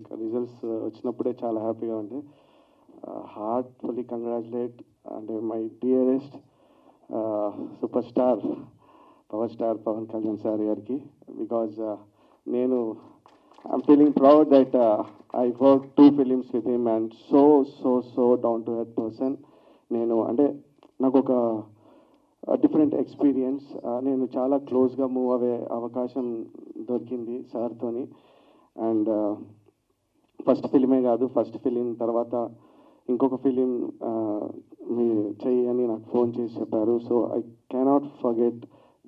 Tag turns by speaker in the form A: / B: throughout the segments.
A: Like results వచ్చినప్పుడే చాలా హ్యాపీగా ఉంది. హార్ట్ఫుల్లీ కంగ్రాచులేట్ అంటే my dearest super star Pawan Kalyan sir గారికి. బికాజ్ నేను I am feeling proud that I work 2 films with him and so down to earth person. నేను అంటే నాకు ఒక డిఫరెంట్ ఎక్స్పీరియన్స్. నేను చాలా క్లోజ్గా మూవ్ అయ్యే అవకాశం దొరికింది సార్తోని. అండ్ ఫస్ట్ ఫిలిమే కాదు, ఫస్ట్ ఫిలిం తర్వాత ఇంకొక ఫిలిం మీరు చెయ్యని నాకు ఫోన్ చేసి చెప్పారు. So I cannot forget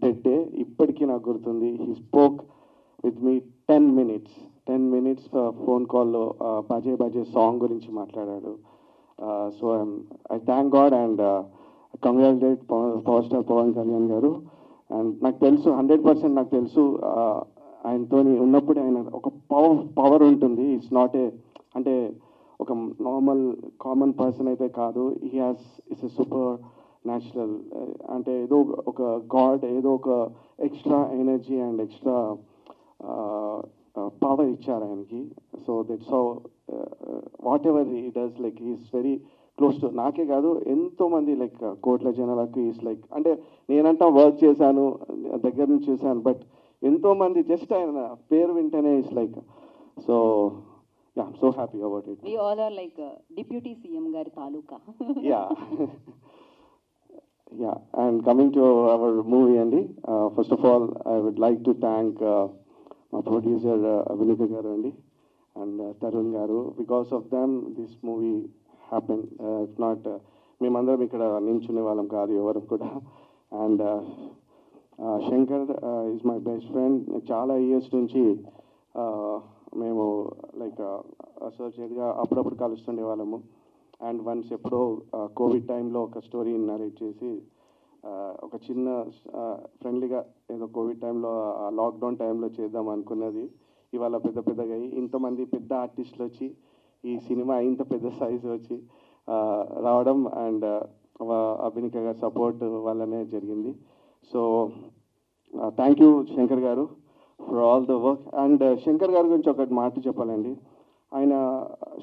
A: that day. ఇప్పటికీ నాకు గుర్తుంది. He spoke with me 10 minutes phone కాల్లో బజే సాంగ్ గురించి మాట్లాడాడు. So I thank God and congratulate power star Pawan Kalyan గారు. అండ్ నాకు తెలుసు 100% నాకు తెలుసు ఆయనతో ఉన్నప్పుడే ఆయన ఒక పవర్ ఉంటుంది. ఇట్స్ నాట్ ఏ అంటే ఒక నార్మల్ కామన్ పర్సన్ అయితే కాదు. ఇట్స్ ఎ సూపర్ న్యాచురల్ అంటే ఏదో ఒక గాడ్, ఏదో ఒక extra energy and extra power ఇచ్చారు ఆయనకి. So that's how what ever he does like he's very close to, నాకే కాదు ఎంతోమంది లైక్ కోట్ల జనాలకు ఈస్ లైక్ అంటే నేనంటా వర్క్ చేశాను, దగ్గర నుంచి చూశాను, బట్ ఎంతోమంది జస్ట్ ఆయన పేరు వింటేనే is like so yeah, I'm so happy about it.
B: We all are like Deputy CM Gari Taluka.
A: Yeah, and coming to our movie, Andy, first of all, I would like to thank my producer, Abhinika Garu, Andy, and Tarun Garu. Because of them, this movie happened. If not, మేమందరం ఇక్కడ నించునే వాళ్ళం కాదు ఎవరు కూడా. And Shankar is my best friend. చాలా years నుంచి మేము like అసోసియేట్గా అప్పుడప్పుడు కలుస్తుండే వాళ్ళము. అండ్ వన్స్ ఎప్పుడో కోవిడ్ టైంలో ఒక స్టోరీ నరేట్ చేసి ఒక చిన్న ఫ్రెండ్లీగా ఏదో కోవిడ్ టైంలో లాక్డౌన్ టైంలో చేద్దాం అనుకున్నది ఇవాళ పెద్దగా ఇంతమంది పెద్ద ఆర్టిస్టులు వచ్చి ఈ సినిమా ఇంత పెద్ద సైజు వచ్చి రావడం అండ్ అభినిక గారి సపోర్ట్ వల్లనే జరిగింది. సో థ్యాంక్ యూ శంకర్ గారు for all the work. And Shankar గారి గురించి ఒకటి మాట చెప్పాలండి. ఆయన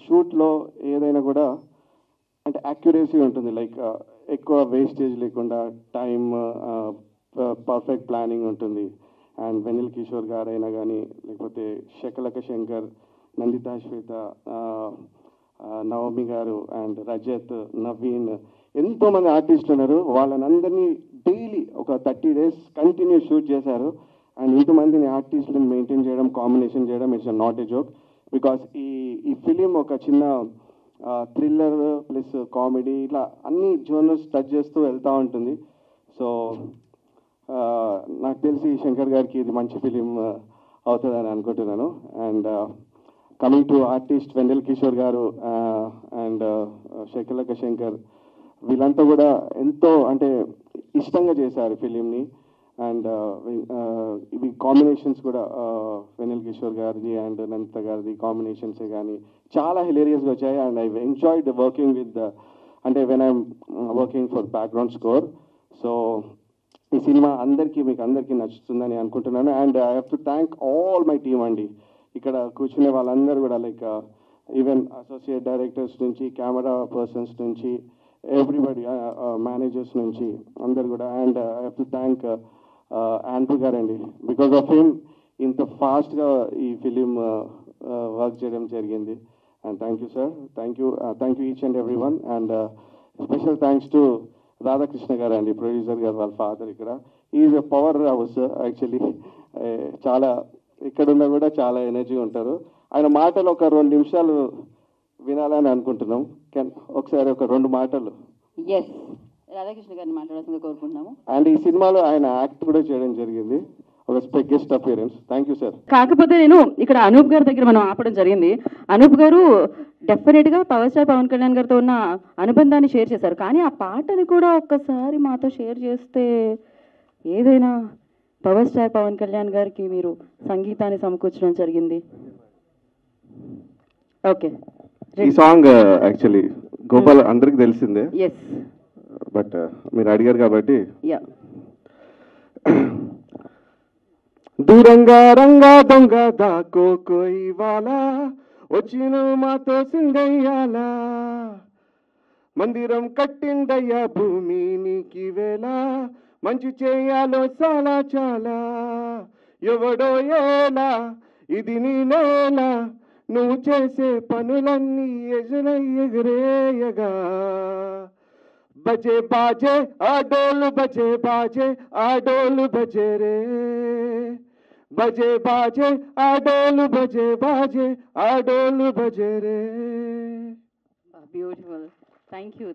A: షూట్లో ఏదైనా కూడా అంటే యాక్యురసీ ఉంటుంది, లైక్ ఎక్కువ వేస్టేజ్ లేకుండా టైం పర్ఫెక్ట్ ప్లానింగ్ ఉంటుంది. అండ్ వెనిల్ కిషోర్ గారు అయినా కానీ లేకపోతే శకలక శంకర్, నందితా శ్వేత, నవమి గారు అండ్ రజత్, నవీన్, ఎంతోమంది ఆర్టిస్టులు ఉన్నారు. వాళ్ళని అందరినీ డైలీ ఒక 30 days కంటిన్యూ షూట్ చేశారు. అండ్ ఇంతమందిని ఆర్టిస్టులను మెయింటైన్ చేయడం, కాంబినేషన్ చేయడం it's not a joke. Because ఈ ఫిలిం ఒక చిన్న థ్రిల్లర్ ప్లస్ కామెడీ ఇట్లా అన్ని జోనర్స్ టచ్ చేస్తూ వెళ్తూ ఉంటుంది. సో నాకు తెలిసి శంకర్ గారికి ఇది మంచి ఫిలిం అవుతుందని అనుకుంటున్నాను. And coming to artist Vennela Kishore గారు అండ్ శకలక శంకర్, వీళ్ళంతా కూడా ఎంతో అంటే ఇష్టంగా చేశారు ఫిలింని. అండ్ ఇవి కాంబినేషన్స్ కూడా వెనిల్ కిషోర్ గారిది అండ్ నందిత గారిది కాంబినేషన్సే కానీ చాలా హిలేరియస్గా వచ్చాయి. And I enjoyed working with అంటే when I'm working for background score. So ఈ సినిమా మీకు అందరికీ నచ్చుతుందని అనుకుంటున్నాను. And I have to thank all my team అండి. ఇక్కడ కూర్చునే వాళ్ళందరూ కూడా లైక్ ఈవెన్ అసోసియేట్ డైరెక్టర్స్ నుంచి, కెమెరా పర్సన్స్ నుంచి, ఎవ్రీబడి, మేనేజర్స్ నుంచి అందరు కూడా. And I have to thank Andrew గారండి. బికాస్ ఆఫ్ హిమ్ ఇంత ఫాస్ట్గా ఈ ఫిలిం వర్క్ చేయడం జరిగింది. And thank you sir, thank you each and every one. And special thanks to Radhakrishna గారు అండి, ప్రొడ్యూసర్ గారు, వాళ్ళ ఫాదర్. ఇక్కడ is a power house actually. చాలా ఇక్కడున్నా కూడా చాలా ఎనర్జీ ఉంటారు. ఆయన మాటలు ఒక 2 నిమిషాలు వినాలని అనుకుంటున్నాం. ఒకసారి ఒక 2 మాటలు.
B: ఎస్, రాధాకృష్ణ గారిని మాట్లాడాల్సిందిగా కోరుకుంటున్నాము.
A: అండ్ ఈ సినిమాలో ఆయన యాక్ట్ కూడా చేయడం జరిగింది, ఒక guest appearance. Thank you sir.
B: కాకపోతే నేను ఇక్కడ అనూప్ గారి దగ్గర మనం ఆపడం జరిగింది. అనూప్ గారు డెఫినెట్గా పవర్ స్టార్ పవన్ కళ్యాణ్ గారితో ఉన్న అనుబంధాన్ని షేర్ చేశారు. కానీ ఆ పాటని కూడా ఒక్కసారి మాతో షేర్ చేస్తే, ఏదైనా పవర్ స్టార్ పవన్ కళ్యాణ్ గారికి మీరు సంగీతాన్ని సమకూర్చడం జరిగింది. ఓకే,
A: ఈ సాంగ్ యాక్చువల్లీ గోపాల్ అందరికి తెలిసిందే.
B: ఎస్,
A: బట్ మీరు అడిగారు కాబట్టి దూరంగా రంగా దొంగ దాకో కోయి వాలా వచ్చిన మాతో సింగయ్యాలా మందిరం కట్టిందయ్యా భూమి నీకి వేళ మంచి చేయాలో చాలా చాలా ఎవడో ఏలా ఇది నీ నేల నువ్వు చేసే పనులన్నీ ఎగరేయగా బజే బాజే ఆ డోలు బజే బాజే ఆ డోలు బజే రే బజే బాజే ఆ డోలు బజే బాజే ఆ డోలు బజే రే
B: బ్యూటిఫుల్. Thank you.